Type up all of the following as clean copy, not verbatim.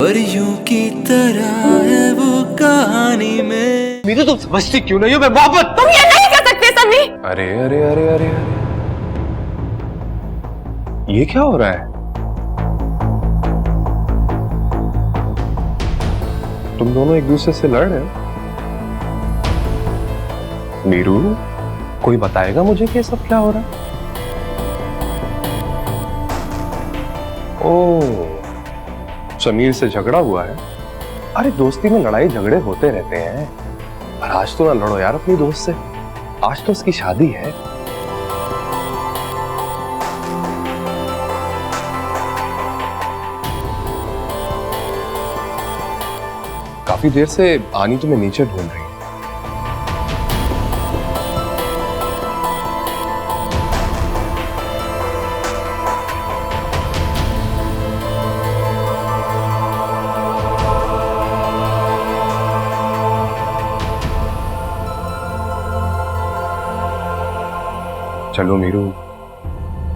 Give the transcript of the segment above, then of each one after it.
परियों की तरह है वो कहानी में। मेरी तुम समझती क्यों नहीं हो? मैं मोहब्बत तुम ये नहीं कर सकते सन्नी। अरे अरे अरे अरे अरे, ये क्या हो रहा है? तुम दोनों एक दूसरे से लड़ रहे हो? मीरू, कोई बताएगा मुझे कि सब क्या हो रहा है? ओह, समीर से झगड़ा हुआ है। अरे दोस्ती में लड़ाई झगड़े होते रहते हैं, पर आज तो ना लड़ो यार अपनी दोस्त से। आज तो उसकी शादी है। काफी देर से आनी तुम्हें नीचे ढूंढ रही है। चलो मीरू,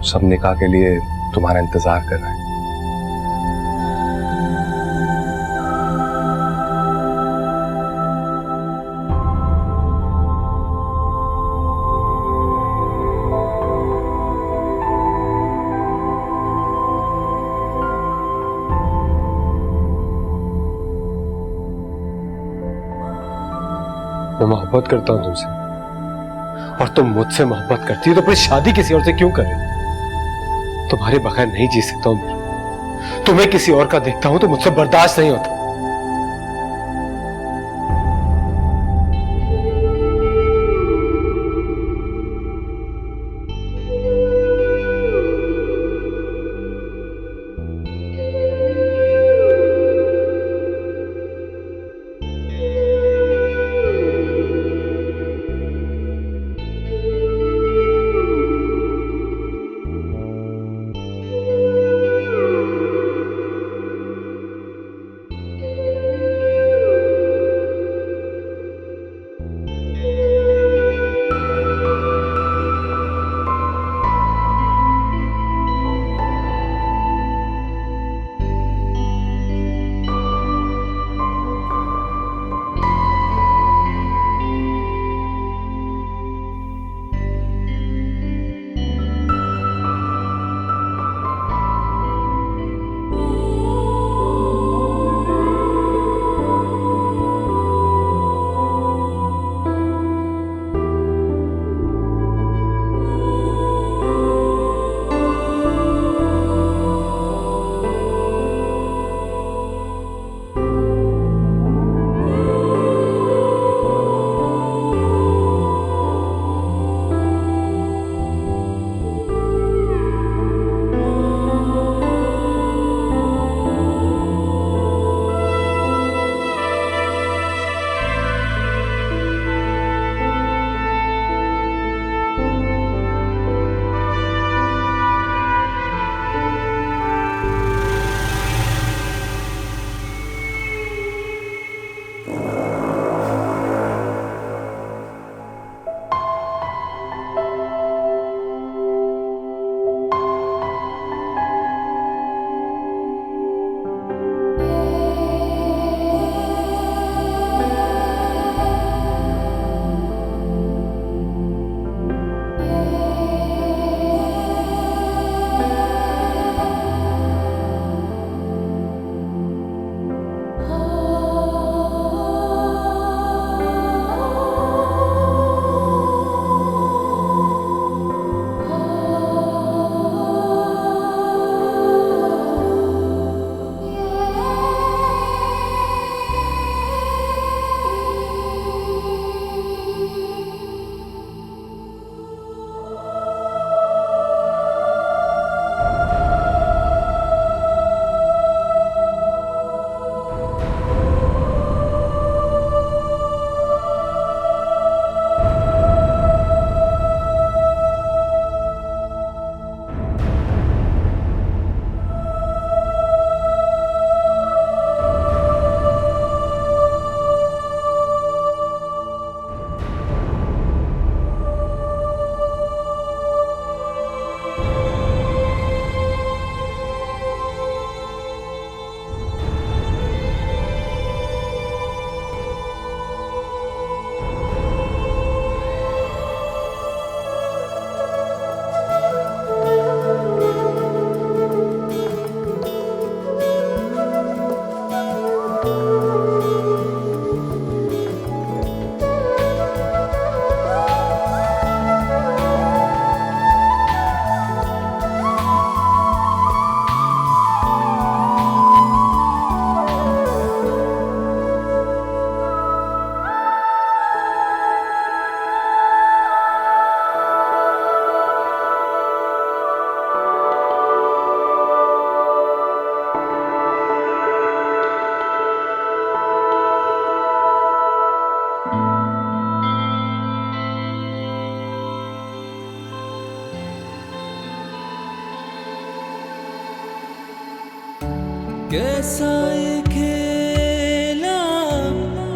सब निकाह के लिए तुम्हारा इंतजार कर रहे हैं। मैं मोहब्बत करता हूं तुमसे, और तुम मुझसे मोहब्बत करती हो तो फिर शादी किसी और से क्यों कर रही? तुम्हारे बगैर नहीं जी सकता हूं मीरू। तुम्हें किसी और का देखता हूं तो मुझसे बर्दाश्त नहीं होता।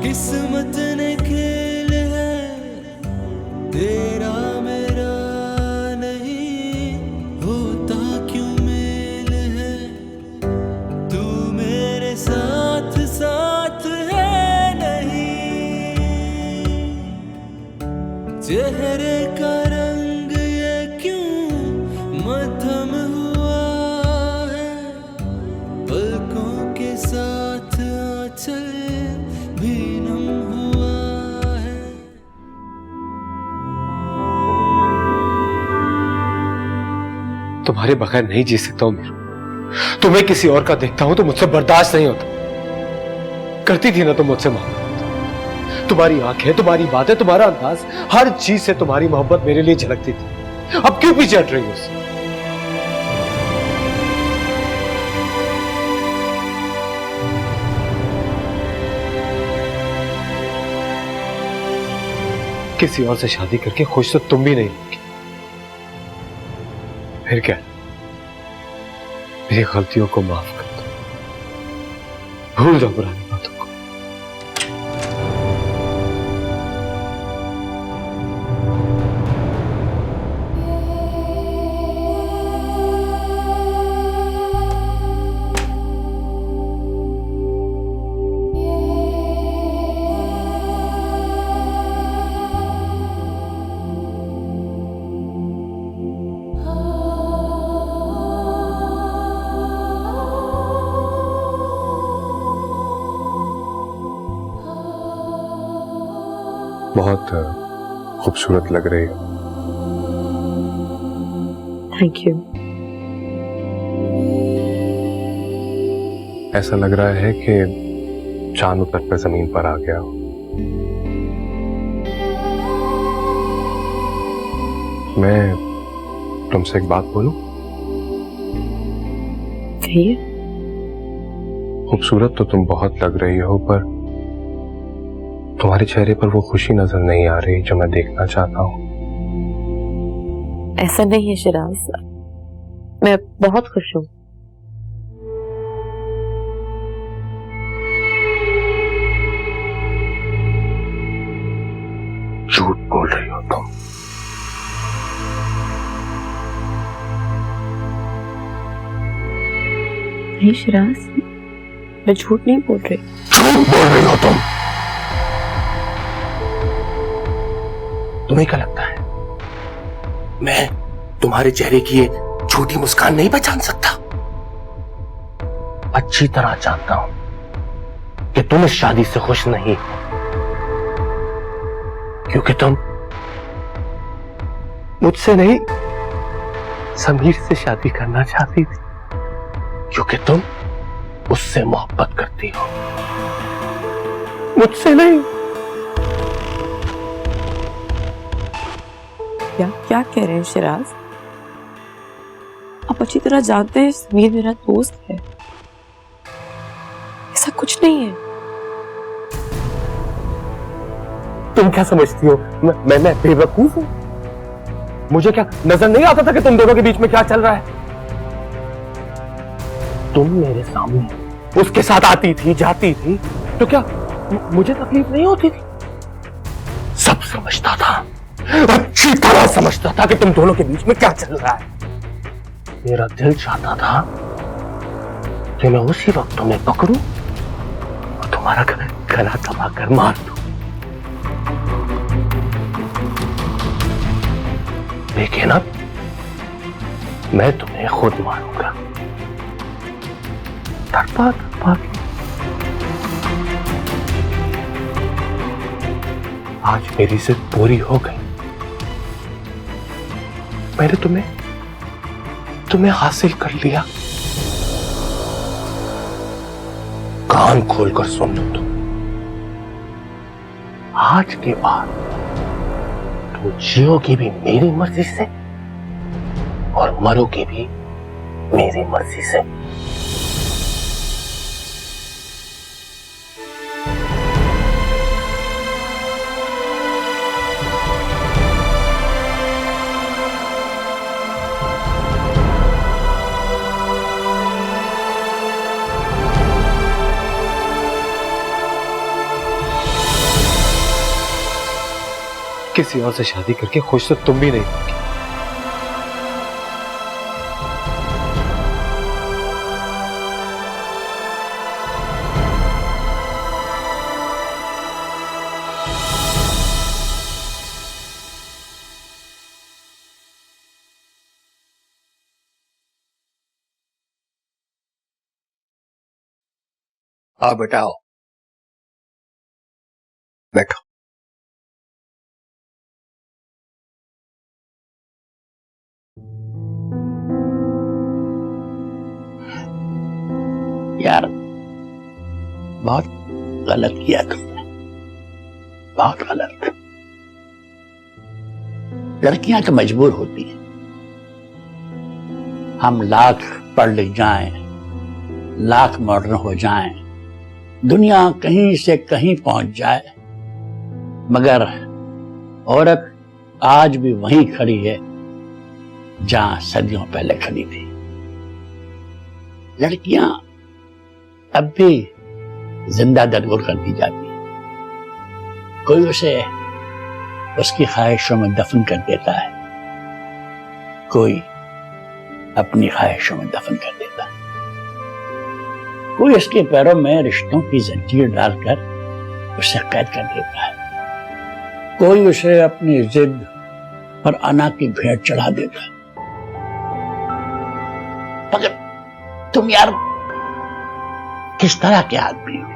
किस्मत ने खेल है तेरा मेरा नहीं होता क्यों मेल है तू मेरे साथ साथ है नहीं चेहरे का रंग ये क्यों मध्यम हुआ है पलकों के साथ आंचल भी नम हुआ है तुम्हारे बगैर नहीं जी सकता हूं मीरू। तुम्हें किसी और का देखता हूं तो मुझसे बर्दाश्त नहीं होता। करती थी ना तुम मुझसे मोहब्बत। तुम्हारी आंखें, तुम्हारी बातें, तुम्हारा अंदाज, हर चीज से तुम्हारी मोहब्बत मेरे लिए झलकती थी। अब क्यों पीछे हट रही हो उससे? किसी और से शादी करके खुश तो तुम भी नहीं होगी। फिर क्या, मेरी गलतियों को माफ कर दो, भूल जाओ पुरानी बातों को। बहुत खूबसूरत लग रही हो। Thank you. ऐसा लग रहा है कि चांद उतर कर जमीन पर आ गया हो। मैं तुमसे एक बात बोलूं? कहिए। खूबसूरत तो तुम बहुत लग रही हो, पर तुम्हारे चेहरे पर वो खुशी नजर नहीं आ रही जो मैं देखना चाहता हूँ। ऐसा नहीं है शिराज, मैं बहुत खुश हूँ। झूठ बोल रही हो तुम। नहीं शिराज, मैं झूठ नहीं बोल रही। झूठ बोल रही हो तुम। तुम्हें क्या लगता है मैं तुम्हारे चेहरे की ये झूठी मुस्कान नहीं पहचान सकता? अच्छी तरह जानता हूं कि तुम इस शादी से खुश नहीं हो, क्योंकि तुम मुझसे नहीं समीर से शादी करना चाहती थी, क्योंकि तुम उससे मोहब्बत करती हो, मुझसे नहीं। क्या कह रहे हैं शिराज? आप अच्छी तरह जानते हैं समीर मेरा दोस्त है, ऐसा कुछ नहीं है। तुम क्या समझती हो मैं बेवकूफ हूं? मुझे क्या नजर नहीं आता था कि तुम दोनों के बीच में क्या चल रहा है? तुम मेरे सामने उसके साथ आती थी, जाती थी, तो क्या मुझे तकलीफ नहीं होती थी? सब समझता था, अच्छी तरह समझता था कि तुम दोनों के बीच में क्या चल रहा है। मेरा दिल चाहता था कि मैं उसी वक्त तुम्हें पकड़ूं और तुम्हारा गला दबाकर मार दूं, लेकिन अब मैं तुम्हें खुद मारूंगा, तड़पा तड़पा के। आज मेरी जिद पूरी हो गई। मैंने तुम्हें हासिल कर लिया। कान खोलकर सुन लो तुम, आज के बाद तुम जियोगी भी मेरी मर्जी से और मरोगी भी मेरी मर्जी से। किसी और से शादी करके खुश तो तुम भी नहीं होगी। आओ बेटा आओ, बैठो। यार बहुत गलत किया तुमने, बहुत गलत। लड़कियां तो मजबूर होती हैं। हम लाख पढ़ लिख जाएं, लाख मॉडर्न हो जाएं, दुनिया कहीं से कहीं पहुंच जाए, मगर औरत आज भी वहीं खड़ी है जहां सदियों पहले खड़ी थी। लड़कियां अब भी जिंदा दरगोर कर दी जाती है। कोई उसे उसकी ख्वाहिशों में दफन कर देता है, कोई अपनी ख्वाहिशों में दफन कर देता है, कोई उसके पैरों में रिश्तों की जंजीर डालकर उसे कैद कर देता है, कोई उसे अपनी जिद और अना की भेंट चढ़ा देता है। मगर तुम यार किस तरह के आदमी हो?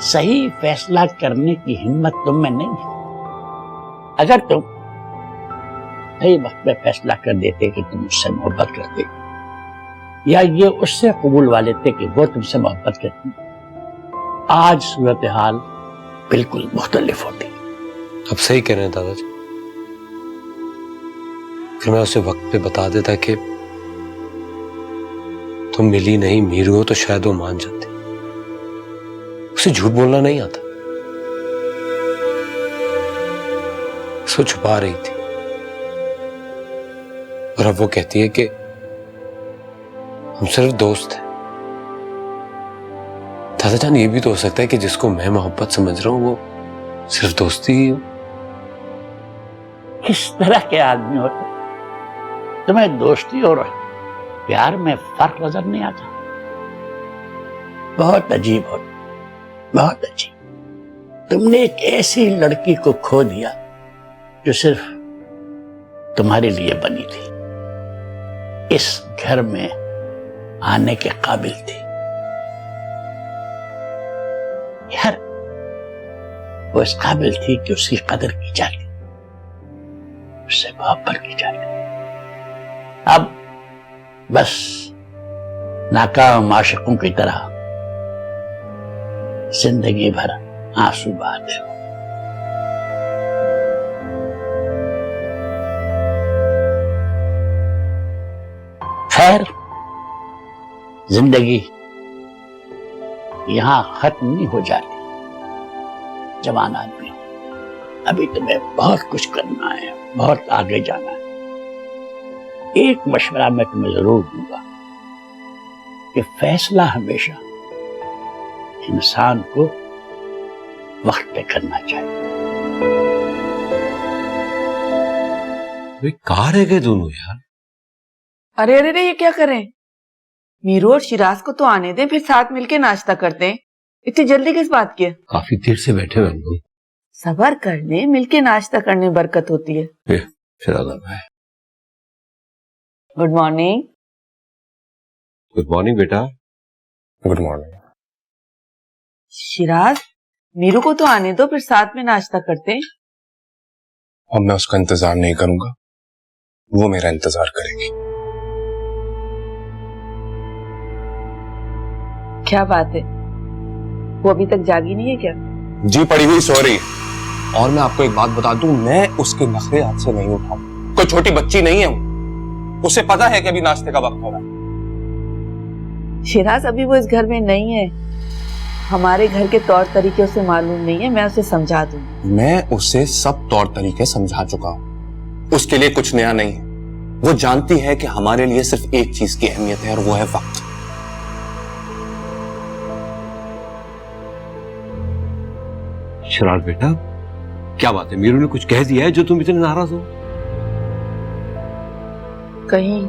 सही फैसला करने की हिम्मत तुम में नहीं है। अगर तुम सही वक्त पे फैसला कर देते कि तुम उससे मोहब्बत करते, या ये उससे कबूल वाले थे कि वो तुमसे मोहब्बत करती, आज सूरत हाल बिल्कुल मुख्तलिफ होती। अब सही कह रहे हैं दादाजी। फिर मैं उसे वक्त पे बता देता कि तुम मिली नहीं मीरू हो, तो शायद वो मान जाती। उसे झूठ बोलना नहीं आता, उसको छुपा रही थी, और अब वो कहती है कि हम सिर्फ दोस्त हैं। दादा जान, ये भी तो हो सकता है कि जिसको मैं मोहब्बत समझ रहा हूं वो सिर्फ दोस्ती ही हो। किस तरह के आदमी होते? तुम्हें दोस्ती और प्यार में फर्क नजर नहीं आता? बहुत अजीब हो, बहुत अजीब। तुमने एक ऐसी लड़की को खो दिया जो सिर्फ तुम्हारे लिए बनी थी, इस घर में आने के काबिल थी। यार वो इस काबिल थी कि उसकी कदर की जाती, उससे मोहब्बत की जाती। अब बस नाकाम आशिकों की तरह जिंदगी भर आंसू बहाते हो। खैर, जिंदगी यहां खत्म नहीं हो जाती। जवान आदमी हो, अभी तुम्हें बहुत कुछ करना है, बहुत आगे जाना है। एक मशवरा मैं तुम्हें जरूर दूंगा कि फैसला हमेशा इंसान को वक्त पे करना चाहिए। वे कहाँ रह गए दोनों यार? अरे अरे अरे, ये क्या करें? मीरू और शिराज को तो आने दें, फिर साथ मिलके नाश्ता करते हैं। इतनी जल्दी किस बात की है? काफी देर से बैठे हुए हम लोग। सबर करने, मिलके नाश्ता करने में बरकत होती है। Good morning. गुड मॉर्निंग बेटा। Good morning. शिराज, मीरू को तो आने दो, फिर साथ में नाश्ता करते हैं। अब मैं उसका इंतजार नहीं करूंगा, वो मेरा इंतजार करेगी। क्या बात है, वो अभी तक जागी नहीं है क्या? जी पड़ी हुई सॉरी। और मैं आपको एक बात बता दूं, मैं उसके नखरे हाथ से नहीं उठाऊं। कोई छोटी बच्ची नहीं है वो, उसे पता है कि अभी नाश्ते का वक्त हो रहा है। शिराज, अभी वो इस घर में नहीं है, हमारे घर के तौर तरीके उसे मालूम नहीं है, मैं उसे समझा दूंगी। मैं उसे सब तौर तरीके समझा चुका हूं, उसके लिए कुछ नया नहीं है। वो जानती है कि हमारे लिए सिर्फ एक चीज की अहमियत है, और वो है वक्त। शिराज बेटा, क्या बात है, मीरू ने कुछ कह दिया है जो तुम इतने नाराज हो? कहीं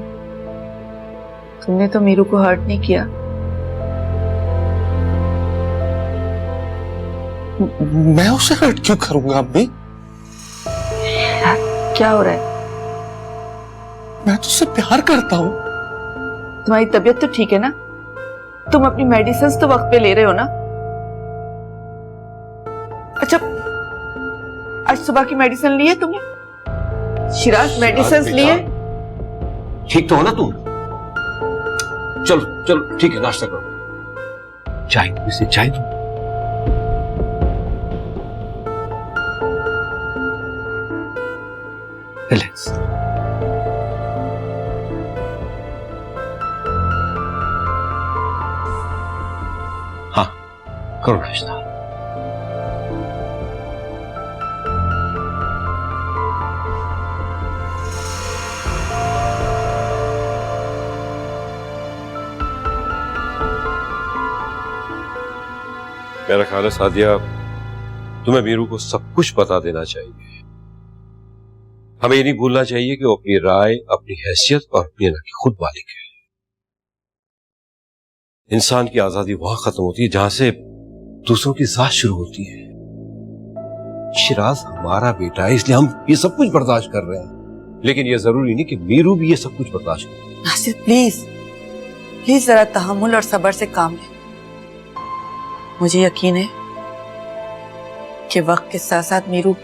तुमने तो मीरू को हर्ट नहीं किया? मैं उसे हर्ट क्यों करूंगा अम्मी? क्या हो रहा है? मैं तो उससे प्यार करता हूँ। तुम्हारी तबीयत तो ठीक है ना? तुम अपनी मेडिसिन तो वक्त पे ले रहे हो ना? अच्छा, आज सुबह की मेडिसिन ली है तुमने? शिराज मेडिसिन लिए? ठीक तो हो ना तुम? चलो चलो ठीक है, नाश्ता करो। चाय इसे चाय दो। रिलैक्स। हाँ, करो नाश्ता। मेरा ख्याल है सादिया, तुम्हें मीरू को सब कुछ बता देना चाहिए। हमें ये नहीं भूलना चाहिए कि वो अपनी राय, अपनी हैसियत और अपनी अना की खुद मालिक है। इंसान की आजादी वहां खत्म होती है जहां से दूसरों की जात शुरू होती है। शिराज हमारा बेटा है, इसलिए हम ये सब कुछ बर्दाश्त कर रहे हैं, लेकिन ये जरूरी नहीं कि मीरू भी ये सब कुछ बर्दाश्त करे। नासिर प्लीज प्लीज जरा तहम्मुल और सब्र से काम ले। मुझे यकीन है कि वक्त के साथ साथ मीरू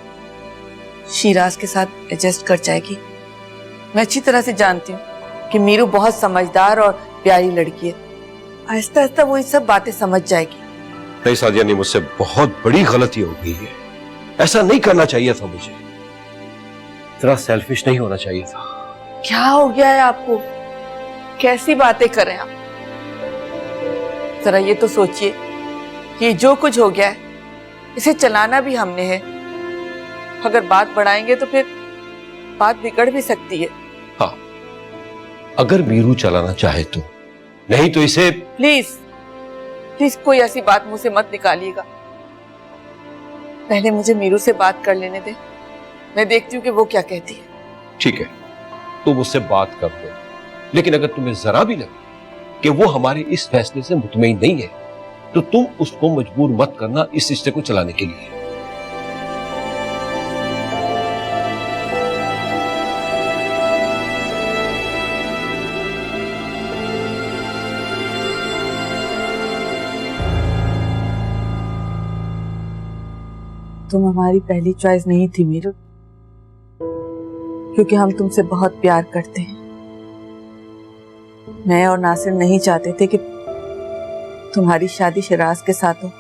शिराज के साथ एडजस्ट कर जाएगी। मैं अच्छी तरह से जानती हूँ कि मीरू बहुत समझदार और प्यारी लड़की है। आहिस्ता आहिस्ता वो ये सब बातें समझ जाएगी। नहीं सादिया, नहीं, मुझसे बहुत बड़ी गलती हो गई है। ऐसा नहीं करना चाहिए था मुझे। इतना सेल्फिश नहीं होना चाहिए था। क्या हो गया है आपको? कैसी बातें कर रहे हैं आप? जरा ये तो सोचिए कि जो कुछ हो गया है इसे चलाना भी हमने है। अगर बात बढ़ाएंगे तो फिर बात बिगड़ भी सकती है। हाँ, अगर मीरू चलाना चाहे तो, नहीं तो इसे। प्लीज प्लीज कोई ऐसी बात मुंह से मत निकालिएगा। पहले मुझे मीरू से बात कर लेने दे, मैं देखती हूँ कि वो क्या कहती है। ठीक है, तुम उससे बात कर दो, लेकिन अगर तुम्हें जरा भी लगे कि वो हमारे इस फैसले से मुतमईन नहीं है तो तुम उसको मजबूर मत करना इस रिश्ते को चलाने के लिए। तुम हमारी पहली चॉइस नहीं थी मीरू, क्योंकि हम तुमसे बहुत प्यार करते हैं। मैं और नासिर नहीं चाहते थे कि तुम्हारी शादी शिराज के साथ हो।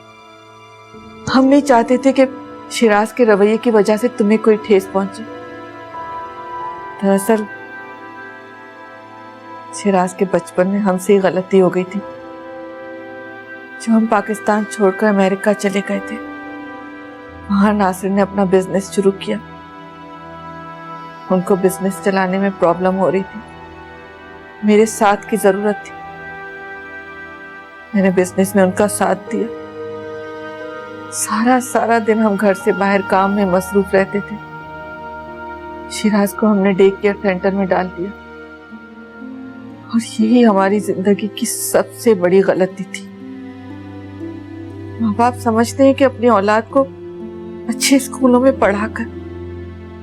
हम नहीं चाहते थे कि शिराज के रवैये की वजह से तुम्हें कोई ठेस पहुंचे। दरअसल शिराज के बचपन में हमसे ही गलती हो गई थी। जब हम पाकिस्तान छोड़कर अमेरिका चले गए थे, वहां नासिर ने अपना बिजनेस शुरू किया। उनको बिजनेस चलाने में प्रॉब्लम हो रही थी, मेरे साथ की जरूरत थी। मैंने बिजनेस में उनका साथ दिया। सारा दिन हम घर से बाहर काम में मसरूफ रहते थे। शिराज को हमने डे केयर सेंटर में डाल दिया और यही हमारी जिंदगी की सबसे बड़ी गलती थी। माँ बाप समझते हैं कि अपनी औलाद को अच्छे स्कूलों में पढ़ाकर,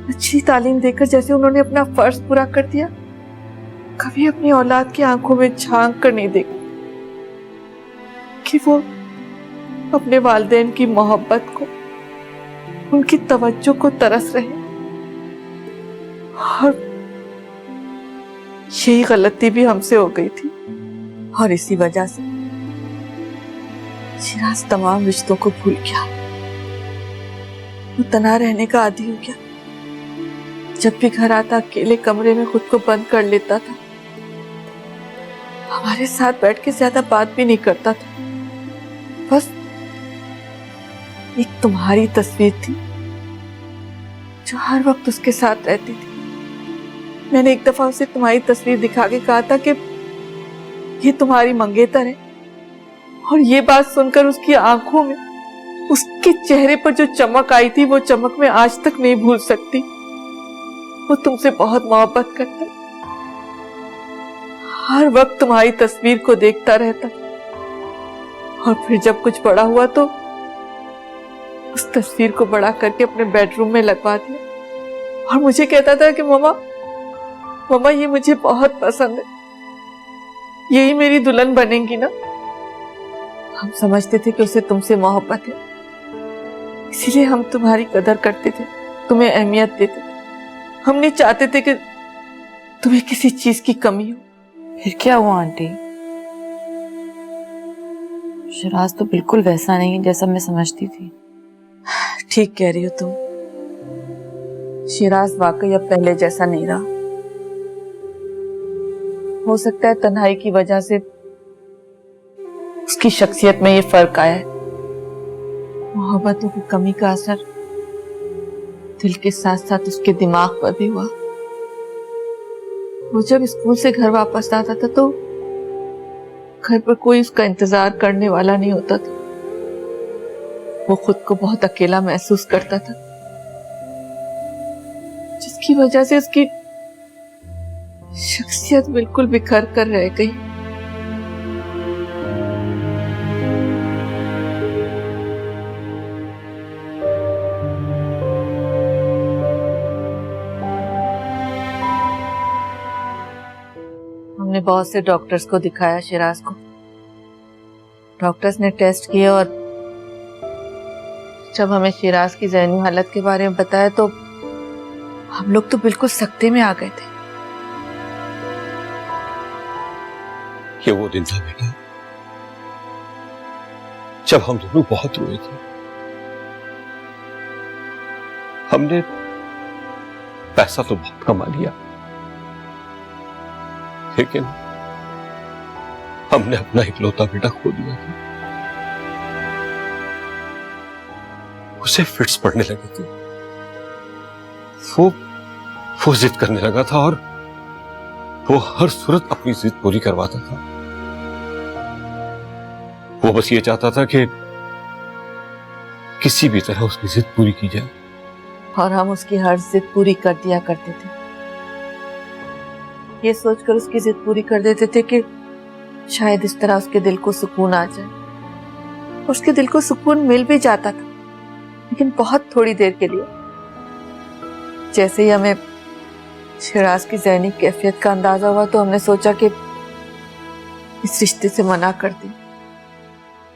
अच्छी तालीम देकर जैसे उन्होंने अपना फर्ज पूरा कर दिया, कभी अपनी औलाद की आंखों में झांक कर नहीं देखा कि वो अपने वालिदैन की मोहब्बत को, उनकी तवज्जो को तरस रहे। और यही गलती भी हमसे हो गई थी और इसी वजह से शिराज तमाम रिश्तों को भूल गया। वो तना रहने का आदी हो गया। जब भी घर आता अकेले कमरे में खुद को बंद कर लेता था। हमारे साथ बैठ के ज्यादा बात भी नहीं करता था। बस एक तुम्हारी तस्वीर थी जो हर वक्त उसके साथ रहती थी। मैंने एक दफा उसे तुम्हारी तस्वीर दिखा के कहा था कि ये तुम्हारी मंगेतर है, और ये बात सुनकर उसकी आंखों में उसके चेहरे पर जो चमक आई थी वो चमक मैं आज तक नहीं भूल सकती। वो तुमसे बहुत मोहब्बत करता, हर वक्त तुम्हारी तस्वीर को देखता रहता, और फिर जब कुछ बड़ा हुआ तो उस तस्वीर को बड़ा करके अपने बेडरूम में लगवा दिया और मुझे कहता था कि मम्मा ये मुझे बहुत पसंद है, यही मेरी दुल्हन बनेगी ना। हम समझते थे कि उसे तुमसे मोहब्बत है, इसीलिए हम तुम्हारी कदर करते थे, तुम्हें अहमियत देते थे। हम नहीं चाहते थे कि तुम्हें किसी चीज की कमी हो। फिर क्या हुआ आंटी? शिराज तो बिल्कुल वैसा नहीं है जैसा मैं समझती थी। ठीक कह रही हो तुम, शिराज वाकई अब पहले जैसा नहीं रहा। हो सकता है तन्हाई की वजह से उसकी शख्सियत में ये फर्क आया है। मोहब्बतों की कमी का असर दिल के साथ साथ उसके दिमाग पर भी हुआ। वो जब स्कूल से घर वापस आता था तो घर पर कोई उसका इंतजार करने वाला नहीं होता था। वो खुद को बहुत अकेला महसूस करता था, जिसकी वजह से उसकी शख्सियत बिल्कुल बिखर कर रह गई। हमने बहुत से डॉक्टर्स को दिखाया शिराज को। डॉक्टर्स ने टेस्ट किए और जब हमें शिराज की ज़हनी हालत के बारे में बताया तो हम लोग तो बिल्कुल सकते में आ गए थे। ये वो दिन था बेटा जब हम दोनों बहुत रोए थे। हमने पैसा तो बहुत कमा लिया, लेकिन हमने अपना इकलौता बेटा खो दिया था। उसे फिट्स पड़ने लगे थे, वो जिद करने लगा था और वो हर सूरत अपनी जिद पूरी करवाता था। वो बस ये चाहता था कि किसी भी तरह उसकी जिद पूरी की जाए, और हम उसकी हर जिद पूरी कर दिया करते थे। ये सोचकर उसकी जिद पूरी कर देते थे कि शायद इस तरह उसके दिल को सुकून आ जाए। और उसके दिल को सुकून मिल भी जाता था, लेकिन बहुत थोड़ी देर के लिए। जैसे ही हमें शिराज की ज़हनी कैफियत का अंदाजा हुआ तो हमने सोचा कि इस रिश्ते से मना कर दें।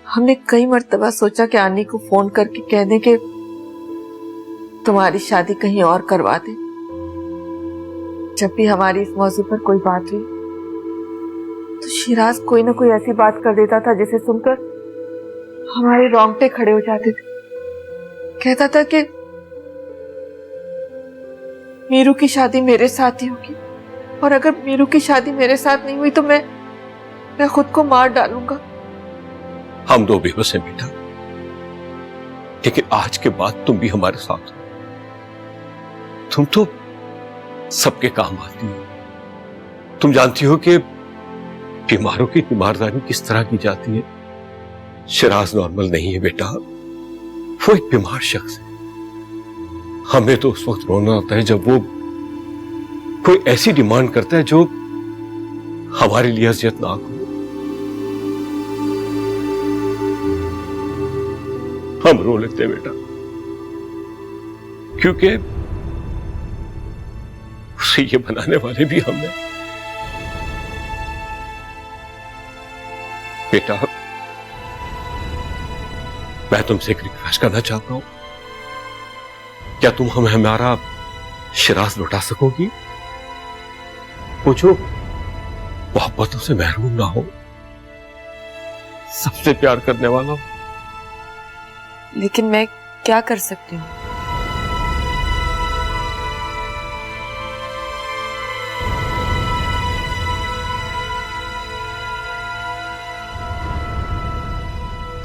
हमने कई मर्तबा सोचा कि आनी को फोन करके कह दें कि तुम्हारी शादी कहीं और करवा दे। जब भी हमारी इस मौजू पर कोई बात हुई तो शिराज कोई ना कोई ऐसी बात कर देता था जिसे सुनकर हमारे रोंगटे खड़े हो जाते थे। कहता था कि मीरू की शादी मेरे साथ ही होगी, और अगर मीरू की शादी मेरे साथ नहीं हुई तो मैं खुद को मार डालूंगा। हम दो बेबस हैं बेटा, लेकिन आज के बाद तुम भी हमारे साथ हो। तुम तो सबके काम आती हो। तुम जानती हो कि बीमारों की बीमारदारी किस तरह की जाती है। शिराज नॉर्मल नहीं है बेटा, वो एक बीमार शख्स है। हमें तो उस वक्त रोना आता है जब वो कोई ऐसी डिमांड करता है जो हमारे लिए अज़ियतनाक हो। हम रो लेते हैं बेटा, क्योंकि उसे ये बनाने वाले भी हम हैं। बेटा, मैं तुमसे एक रिक्वेस्ट करना चाहता हूं। क्या तुम हमें हमारा शिराज लौटा सकोगी? वो जो मोहब्बतों से महरूम ना हो, सबसे प्यार करने वाला हो। लेकिन मैं क्या कर सकती हूँ?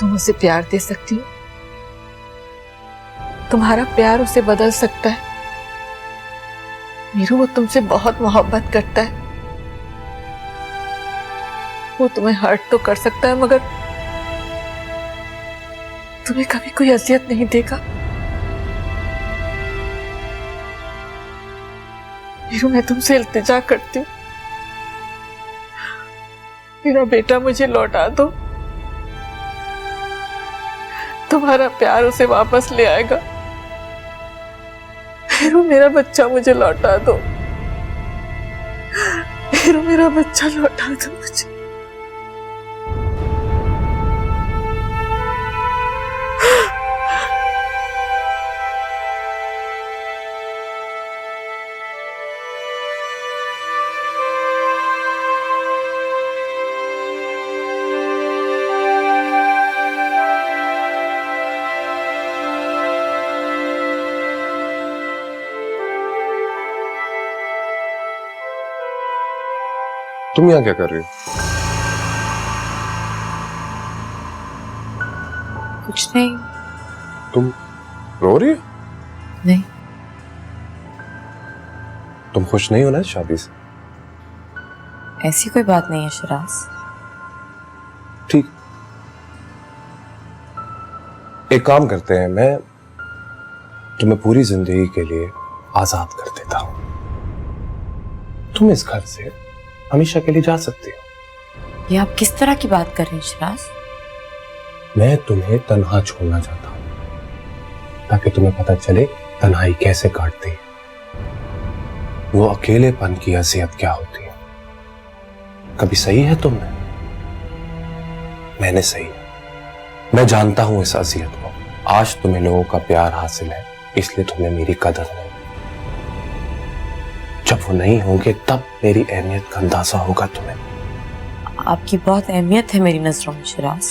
तुम उसे प्यार दे सकती हो। तुम्हारा प्यार उसे बदल सकता है। मीरू, वो तुमसे बहुत मोहब्बत करता है। वो तुम्हें हर्ट तो कर सकता है, तुम्हें कभी कोई अजियत नहीं देगा। वीरू, मैं तुमसे इल्तिजा करती हूँ, मेरा बेटा मुझे लौटा दो। तुम्हारा प्यार उसे वापस ले आएगा। वीरू, मेरा बच्चा मुझे लौटा दो। वीरू, मेरा बच्चा लौटा दो मुझे। तुम यहाँ क्या कर रही हो? कुछ नहीं। तुम रो रही हो? नहीं। तुम खुश नहीं हो ना शादी से? ऐसी कोई बात नहीं है शिराज। ठीक, एक काम करते हैं, मैं तुम्हें पूरी जिंदगी के लिए आजाद कर देता हूं। तुम इस घर से हमेशा के लिए जा सकती हो। ये आप किस तरह की बात कर रहे हैं शिराज? मैं तुम्हें तन्हा छोड़ना चाहता हूं ताकि तुम्हें पता चले तन्हाई कैसे काटती है, वो अकेलेपन की अजियत क्या होती है। कभी सही है तुमने? मैंने सही है। मैं जानता हूं इस अजियत को। आज तुम्हें लोगों का प्यार हासिल है, इसलिए तुम्हें मेरी कदर नहीं। जब वो नहीं होंगे तब मेरी अहमियत का अंदाजा होगा तुम्हें। आपकी बहुत अहमियत है मेरी नजरों में शिराज।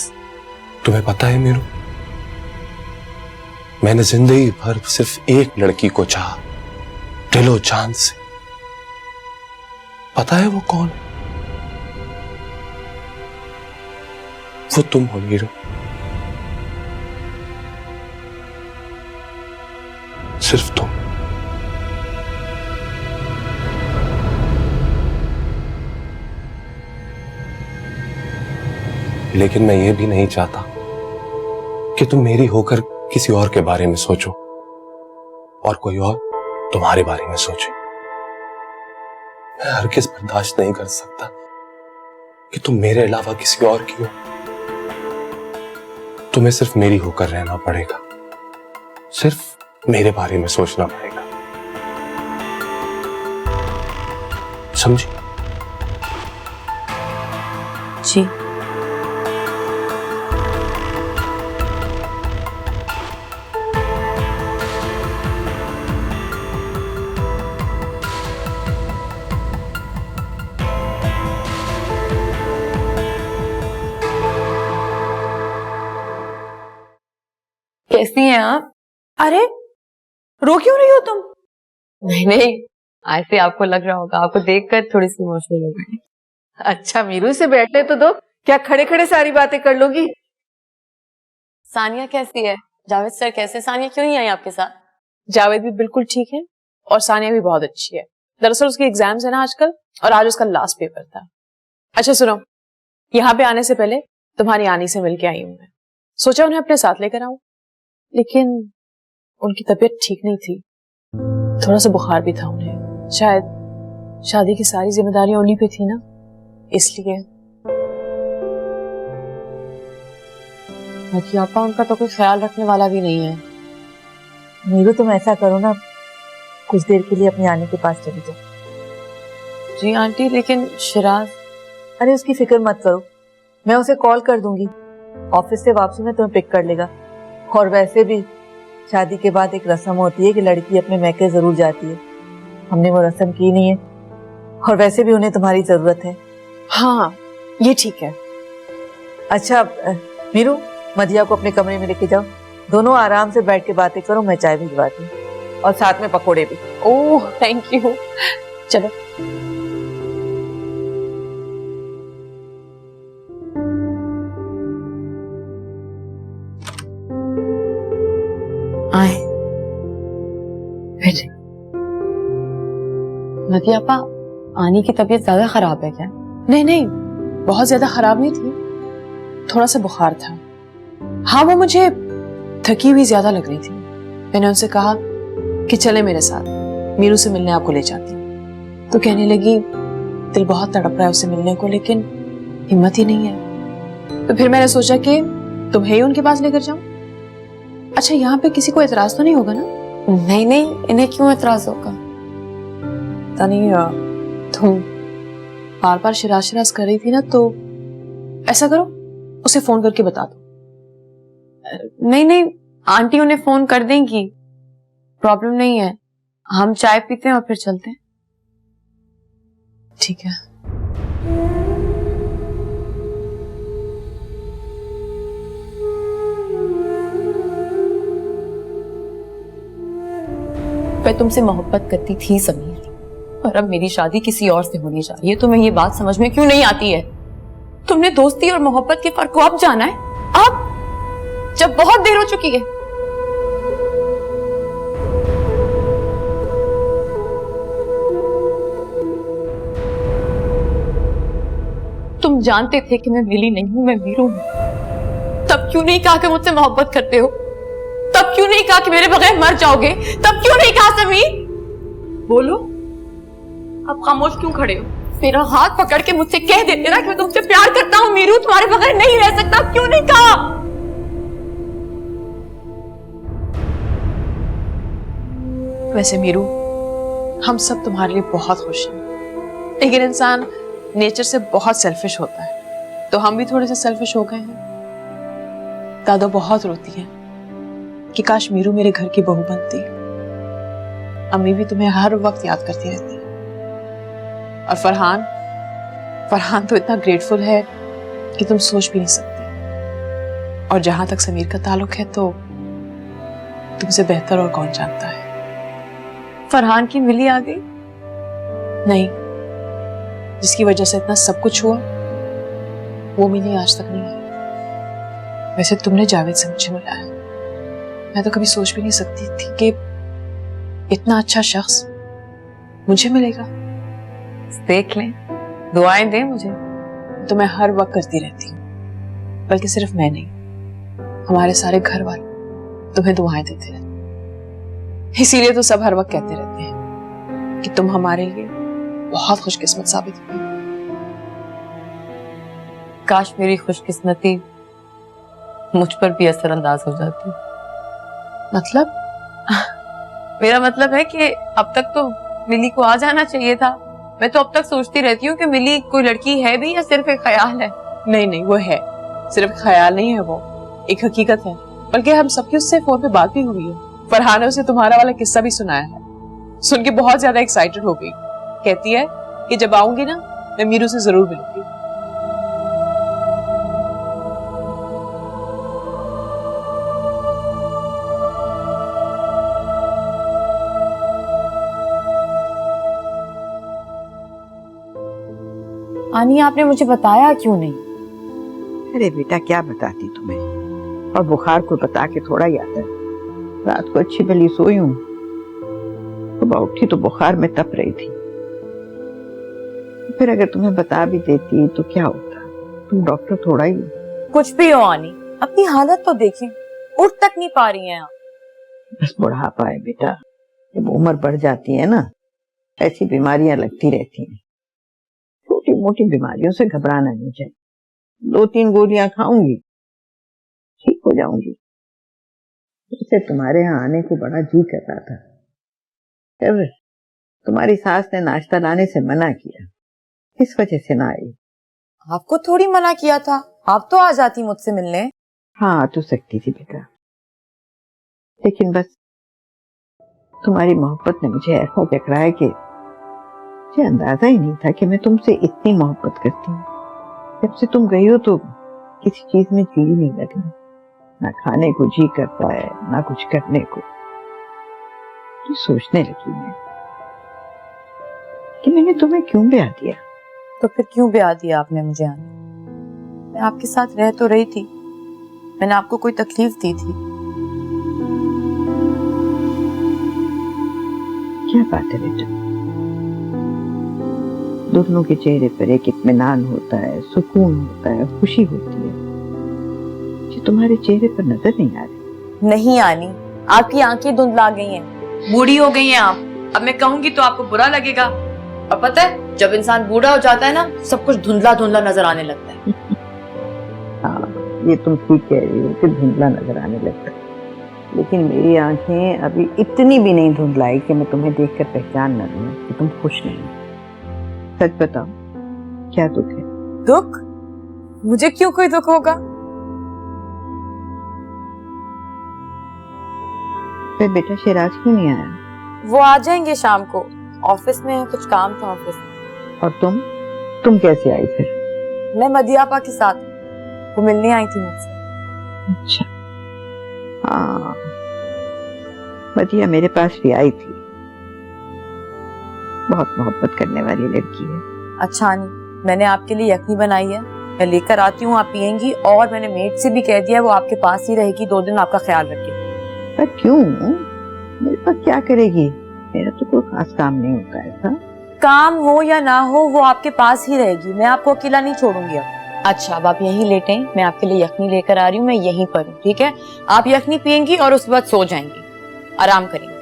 तुम्हें पता है मीरू, मैंने जिंदगी भर सिर्फ एक लड़की को चाहा, दिलो जान से। पता है वो कौन? वो तुम हो मीरू। सिर्फ तुम। लेकिन मैं ये भी नहीं चाहता कि तुम मेरी होकर किसी और के बारे में सोचो और कोई और तुम्हारे बारे में सोचे। मैं हरगिज़ बर्दाश्त नहीं कर सकता कि तुम मेरे अलावा किसी और की हो। तुम्हें सिर्फ मेरी होकर रहना पड़ेगा, सिर्फ मेरे बारे में सोचना पड़ेगा, समझी? जी। कैसी हैं आप? अरे रो क्यों रही हो तुम? नहीं नहीं, ऐसे आपको लग रहा होगा, आपको देखकर थोड़ी सी इमोशनल हो गई। अच्छा मीरू, से बैठने तो दो, क्या खड़े खड़े सारी बातें कर लोगी? सानिया कैसी है? जावेद सर कैसे? सानिया क्यों नहीं आई आपके साथ? जावेद भी बिल्कुल ठीक है और सानिया भी बहुत अच्छी है। दरअसल उसकी एग्जाम्स है ना आजकल, और आज उसका लास्ट पेपर था। अच्छा सुनो, यहाँ पे आने से पहले तुम्हारी आनी से मिलके आई हूँ मैं। सोचा उन्हें अपने साथ लेकर आऊं, लेकिन उनकी तबीयत ठीक नहीं थी, थोड़ा सा बुखार भी था उन्हें। शायद शादी की सारी जिम्मेदारियां उन्हीं पे थी ना, इसलिए। बाकी आपा, उनका तो कोई ख्याल रखने वाला भी नहीं है। मीरू, तुम ऐसा करो ना, कुछ देर के लिए अपनी आने के पास चली जाओ। जी आंटी, लेकिन शिराज। अरे उसकी फिक्र मत करो, मैं उसे कॉल कर दूंगी, ऑफिस से वापसी में तुम्हें पिक कर लेगा। और वैसे भी शादी के बाद एक रस्म होती है कि लड़की अपने मैके जरूर जाती है। हमने वो रस्म की नहीं है, और वैसे भी उन्हें तुम्हारी जरूरत है। हाँ ये ठीक है। अच्छा मीरू, मदिया को अपने कमरे में लेके जाओ, दोनों आराम से बैठ के बातें करो, मैं चाय भिजवाती हूँ, और साथ में पकोड़े भी। Oh thank you. चलो। आए बैठे। मदिया आपा, आनी की तबीयत ज्यादा खराब है क्या? नहीं नहीं, बहुत ज्यादा खराब नहीं थी, थोड़ा सा बुखार था। हाँ वो मुझे थकी हुई ज्यादा लग रही थी। मैंने उनसे कहा कि चले मेरे साथ, मीरू से मिलने आपको ले जाती हूँ। तो कहने लगी दिल बहुत तड़प रहा है उसे मिलने को, लेकिन हिम्मत ही नहीं है। तो फिर मैंने सोचा कि तुम्हें ही उनके पास लेकर जाऊं। अच्छा, यहाँ पे किसी को एतराज तो नहीं होगा ना? नहीं नहीं, इन्हें क्यों एतराज होगा? पता नहीं, तुम बार बार शिराज शिराज कर रही थी ना, तो ऐसा करो उसे फोन करके बता दो। नहीं नहीं, आंटी उन्हें फोन कर देंगी, प्रॉब्लम नहीं है। हम चाय पीते हैं और फिर चलते हैं। ठीक है। मैं तुमसे मोहब्बत करती थी समीर, और अब मेरी शादी किसी और से होने जा रही है। तुम्हें ये बात समझ में क्यों नहीं आती है? तुमने दोस्ती और मोहब्बत के फर्क को अब जाना है, अब जब बहुत देर हो चुकी है। तुम जानते थे कि मैं मिली नहीं हूं, मैं मीरू हूं। तब क्यों नहीं कहा कि मुझसे मोहब्बत करते हो? तब क्यों नहीं कहा कि मेरे बगैर मर जाओगे? तब क्यों नहीं कहा समीर? बोलो, अब खामोश क्यों खड़े हो? मेरा हाथ पकड़ के मुझसे कह देते ना कि मैं तुमसे प्यार करता हूं मीरू, तुम्हारे बगैर नहीं रह सकता। क्यों नहीं कहा? वैसे मीरू, हम सब तुम्हारे लिए बहुत खुश हैं, लेकिन इंसान नेचर से बहुत सेल्फिश होता है, तो हम भी थोड़े से सेल्फिश हो गए हैं। दादा बहुत रोती है कि काश मीरू मेरे घर की बहू बनती। अम्मी भी तुम्हें हर वक्त याद करती रहती है। और फरहान तो इतना ग्रेटफुल है कि तुम सोच भी नहीं सकती। और जहां तक समीर का ताल्लुक है, तो तुमसे बेहतर और कौन जानता है। फरहान की मिली आ गई? नहीं, जिसकी वजह से इतना सब कुछ हुआ वो मिली आज तक नहीं आई। वैसे तुमने जावेद से मुझे मिलाया, मैं तो कभी सोच भी नहीं सकती थी कि इतना अच्छा शख्स मुझे मिलेगा। देख लें, दुआएं दें मुझे। तो मैं हर वक्त करती रहती हूँ, बल्कि सिर्फ मैं नहीं, हमारे सारे घर वाले तुम्हें दुआएं देते रहते। इसीलिए तो सब हर वक्त कहते रहते हैं कि तुम हमारे लिए बहुत खुशकिस्मत साबित हुई। काश मेरी खुशकिस्मती मुझ पर भी असरअंदाज हो जाती। मतलब? मेरा मतलब है कि अब तक तो मिली को आ जाना चाहिए था। मैं तो अब तक सोचती रहती हूँ कि मिली कोई लड़की है भी या सिर्फ एक ख्याल है। नहीं नहीं, वो है, सिर्फ ख्याल नहीं है, वो एक हकीकत है। बल्कि हम सबकी उससे फोन पे बात भी हुई है। फरहान ने उसे तुम्हारा वाला किस्सा भी सुनाया है। सुन के बहुत ज्यादा एक्साइटेड हो गई। कहती है कि जब आऊंगी ना, मैं मीरू से जरूर मिलूंगी। आनी, आपने मुझे बताया क्यों नहीं? अरे बेटा, क्या बताती तुम्हें, और बुखार को बता के थोड़ा ही आता है। रात को अच्छी भली सोई हूँ, सुबह उठी तो बुखार में तप रही थी। फिर अगर तुम्हें बता भी देती तो क्या होता, तुम डॉक्टर थोड़ा ही। कुछ भी हो आनी, अपनी हालत तो देखें, उठ तक नहीं पा रही हैं आप। बस बुढ़ापा है बेटा, जब उम्र बढ़ जाती है ना, ऐसी बीमारियां लगती रहती हैं। छोटी मोटी बीमारियों से घबराना नहीं चाहिए। 2-3 गोलियां खाऊंगी, ठीक हो जाऊंगी। इससे तुम्हारे यहाँ आने को बड़ा जी कर रहा था, फिर तुम्हारी सास ने नाश्ता लाने से मना किया, इस वजह से ना आई। आपको थोड़ी मना किया था, आप तो आ जाती मुझसे मिलने। हाँ, आ तो सकती थी बेटा, लेकिन बस तुम्हारी मोहब्बत ने मुझे ऐसा जकड़ा है कि मुझे अंदाजा ही नहीं था कि मैं तुमसे इतनी मोहब्बत करती हूँ। जब से तुम गई हो तो किसी चीज में जी नहीं लग रहा, ना खाने को जी करता है, ना कुछ करने को। तो सोचने लगी मैं कि मैंने तुम्हें क्यों ब्याह दिया। तो फिर क्यों ब्याह दिया आपने मुझे? आने, मैं आपके साथ रह तो रही थी, मैंने आपको कोई तकलीफ दी थी? क्या बात है बेटा, दोनों के चेहरे पर एक इत्मीनान होता है, सुकून होता है, खुशी होती है, जो तुम्हारे चेहरे पर नजर नहीं आ रही। नहीं आनी, आपकी आंखें धुंधला गई हैं, बूढ़ी हो गई हैं आप। अब मैं कहूंगी तो आपको बुरा लगेगा, और पता है जब इंसान बूढ़ा हो जाता है ना, सब कुछ धुंधला धुंधला नजर आने लगता है। हाँ, ये तुम ठीक कह रही हो कि धुंधला नजर आने लगता है, लेकिन मेरी आंखें अभी इतनी भी नहीं धुंधलाई कि मैं तुम्हें देखकर पहचान न लूं कि तुम खुश नहीं हो। सच बताओ, क्या दुख है? दुख? मुझे क्यों कोई दुख होगा? फिर बेटा शिराज क्यों नहीं आया? वो आ जाएंगे शाम को, ऑफिस में है, कुछ काम था ऑफिस में। और तुम कैसे आई फिर? मैं मदियापा के साथ, वो मिलने आई थी मुझसे। अच्छा, हाँ, मदिया मेरे पास भी आई थी, बहुत मोहब्बत करने वाली लड़की है। अच्छा आनी, मैंने आपके लिए यखनी बनाई है, मैं लेकर आती हूँ, आप पियेंगी, और मैंने मेड से भी कह दिया वो आपके पास ही रहेगी, 2 दिन आपका ख्याल रखेगी। पर क्यों? मेरे पास क्या करेगी? मेरा तो कोई खास काम नहीं होता ऐसा। काम हो या ना हो, वो आपके पास ही रहेगी, मैं आपको अकेला नहीं छोड़ूंगी अब। अच्छा, अब आप यहीं लेटें, मैं आपके लिए यखनी लेकर आ रही हूँ, मैं यहीं पर हूँ, ठीक है? आप यखनी पियेंगी और उसके बाद सो जाएंगी, आराम करेंगी।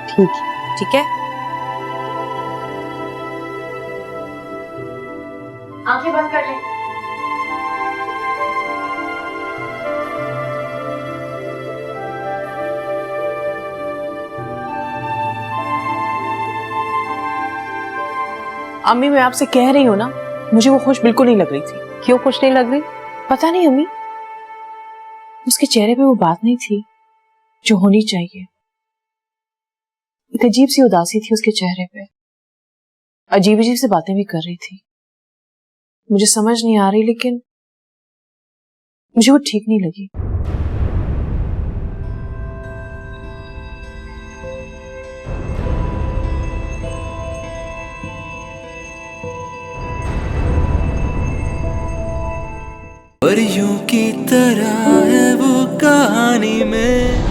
ठीक है। ठीक है, आंखें बंद कर लें। अम्मी, मैं आपसे कह रही हूँ ना, मुझे वो खुश बिल्कुल नहीं लग रही थी। क्यों खुश नहीं लग रही? पता नहीं अम्मी, उसके चेहरे पे वो बात नहीं थी जो होनी चाहिए। एक अजीब सी उदासी थी उसके चेहरे पे, अजीब अजीब से बातें भी कर रही थी। मुझे समझ नहीं आ रही, लेकिन मुझे वो ठीक नहीं लगी। परियों की तरह है वो कहानी में